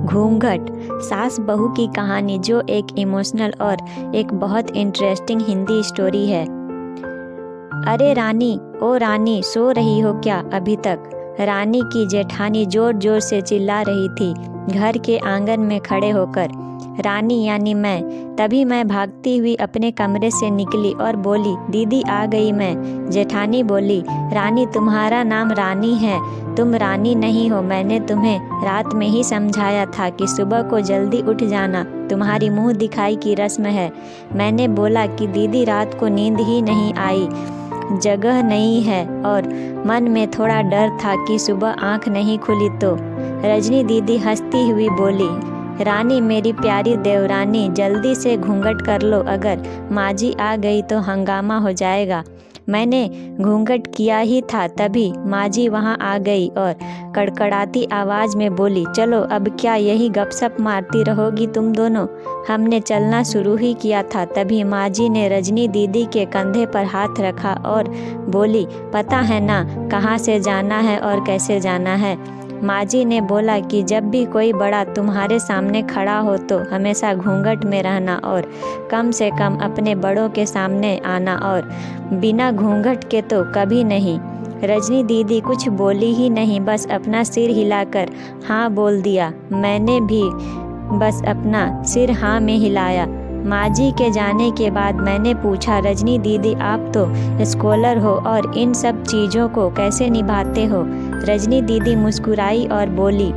घूंघट, सास बहू की कहानी, जो एक इमोशनल और एक बहुत इंटरेस्टिंग हिंदी स्टोरी है। अरे रानी, ओ रानी, सो रही हो क्या अभी तक? रानी की जेठानी जोर जोर से चिल्ला रही थी घर के आंगन में खड़े होकर। रानी यानी मैं। तभी मैं भागती हुई अपने कमरे से निकली और बोली, दीदी आ गई मैं। जेठानी बोली, रानी तुम्हारा नाम रानी है, तुम रानी नहीं हो। मैंने तुम्हें रात में ही समझाया था कि सुबह को जल्दी उठ जाना, तुम्हारी मुंह दिखाई की रस्म है। मैंने बोला कि दीदी रात को नींद ही नहीं आई, जगह नहीं है, और मन में थोड़ा डर था कि सुबह आंख नहीं खुली तो। रजनी दीदी हंसती हुई बोली, रानी मेरी प्यारी देवरानी, जल्दी से घूंघट कर लो, अगर माँ जी आ गई तो हंगामा हो जाएगा। मैंने घूंघट किया ही था तभी माँ जी वहाँ आ गई और कड़कड़ाती आवाज़ में बोली, चलो अब क्या यही गपशप मारती रहोगी तुम दोनों? हमने चलना शुरू ही किया था तभी माँ जी ने रजनी दीदी के कंधे पर हाथ रखा और बोली, पता है ना कहाँ से जाना है और कैसे जाना है? माँ जी ने बोला कि जब भी कोई बड़ा तुम्हारे सामने खड़ा हो तो हमेशा घूंघट में रहना और कम से कम अपने बड़ों के सामने आना, और बिना घूंघट के तो कभी नहीं। रजनी दीदी कुछ बोली ही नहीं, बस अपना सिर हिलाकर हाँ बोल दिया। मैंने भी बस अपना सिर हाँ में हिलाया। माँ जी के जाने के बाद मैंने पूछा, रजनी दीदी आप तो स्कॉलर हो और इन सब चीज़ों को कैसे निभाते हो? रजनी दीदी मुस्कुराई और बोली,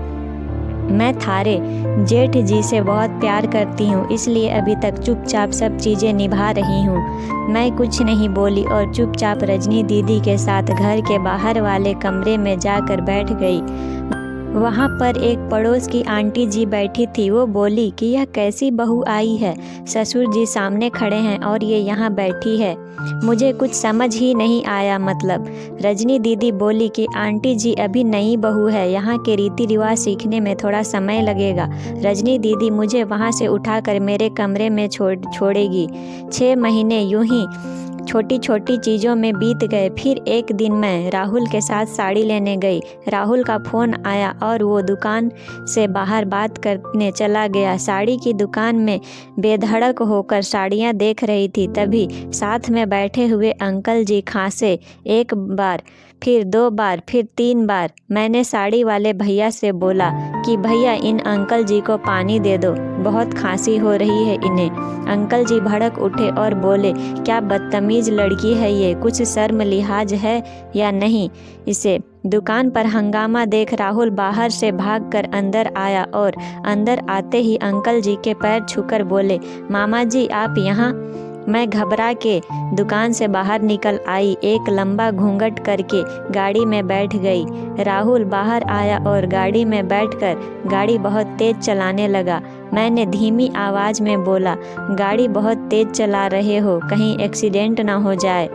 मैं थारे जेठ जी से बहुत प्यार करती हूँ, इसलिए अभी तक चुपचाप सब चीज़ें निभा रही हूँ। मैं कुछ नहीं बोली और चुपचाप रजनी दीदी के साथ घर के बाहर वाले कमरे में जाकर बैठ गई। वहाँ पर एक पड़ोस की आंटी जी बैठी थी। वो बोली कि यह कैसी बहू आई है, ससुर जी सामने खड़े हैं और ये यहाँ बैठी है, मुझे कुछ समझ ही नहीं आया। मतलब रजनी दीदी बोली कि आंटी जी अभी नई बहू है, यहाँ के रीति रिवाज सीखने में थोड़ा समय लगेगा। रजनी दीदी मुझे वहाँ से उठाकर मेरे कमरे में छोड़ेगी। 6 महीने यूं ही छोटी छोटी चीज़ों में बीत गए। फिर एक दिन मैं राहुल के साथ साड़ी लेने गई। राहुल का फ़ोन आया और वो दुकान से बाहर बात करने चला गया। साड़ी की दुकान में बेधड़क होकर साड़ियाँ देख रही थी, तभी साथ में बैठे हुए अंकल जी खांसे। 1 बार, फिर 2 बार, फिर 3 बार। मैंने साड़ी वाले भैया से बोला कि भैया इन अंकल जी को पानी दे दो, बहुत खांसी हो रही है इन्हें। अंकल जी भड़क उठे और बोले, क्या बदतमीज लड़की है ये, कुछ शर्म लिहाज है या नहीं इसे? दुकान पर हंगामा देख राहुल बाहर से भागकर अंदर आया और अंदर आते ही अंकल जी के पैर छूकर बोले, मामा जी आप यहाँ? मैं घबरा के दुकान से बाहर निकल आई, एक लंबा घूंघट करके गाड़ी में बैठ गई। राहुल बाहर आया और गाड़ी में बैठकर गाड़ी बहुत तेज चलाने लगा। मैंने धीमी आवाज़ में बोला, गाड़ी बहुत तेज चला रहे हो, कहीं एक्सीडेंट ना हो जाए।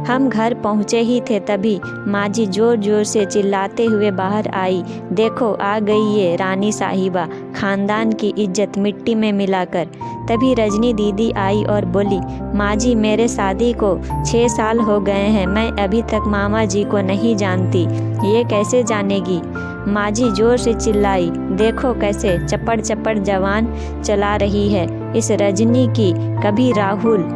हम घर पहुँचे ही थे तभी माँ जी जोर जोर से चिल्लाते हुए बाहर आई, देखो आ गई ये रानी साहिबा, खानदान की इज्जत मिट्टी में मिलाकर। तभी रजनी दीदी आई और बोली, माँ जी मेरे शादी को 6 साल हो गए हैं, मैं अभी तक मामा जी को नहीं जानती, ये कैसे जानेगी? माँ जी जोर से चिल्लाई, देखो कैसे चप्पड़ चप्पड़ जवान चला रही है इस रजनी की। कभी राहुल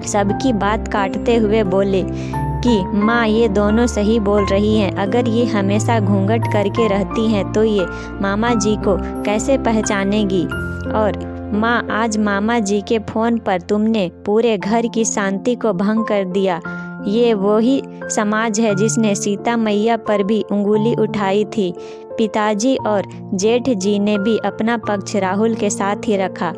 सबकी बात काटते हुए बोले कि माँ ये दोनों सही बोल रही हैं, अगर ये हमेशा घूंघट करके रहती हैं तो ये मामा जी को कैसे पहचानेगी? और माँ आज मामा जी के फ़ोन पर तुमने पूरे घर की शांति को भंग कर दिया। ये वही समाज है जिसने सीता मैया पर भी उंगली उठाई थी। पिताजी और जेठ जी ने भी अपना पक्ष राहुल के साथ ही रखा।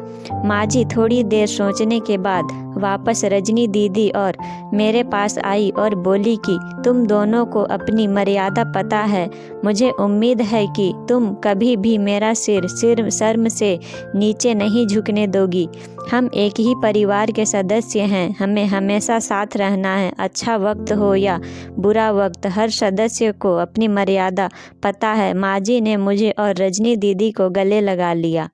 माँ जी थोड़ी देर सोचने के बाद वापस रजनी दीदी और मेरे पास आई और बोली कि तुम दोनों को अपनी मर्यादा पता है, मुझे उम्मीद है कि तुम कभी भी मेरा सिर शर्म से नीचे नहीं झुकने दोगी। हम एक ही परिवार के सदस्य हैं, हमें हमेशा साथ रहना है, अच्छा वक्त हो या बुरा वक्त, हर सदस्य को अपनी मर्यादा पता है। माँ जी ने मुझे और रजनी दीदी को गले लगा लिया।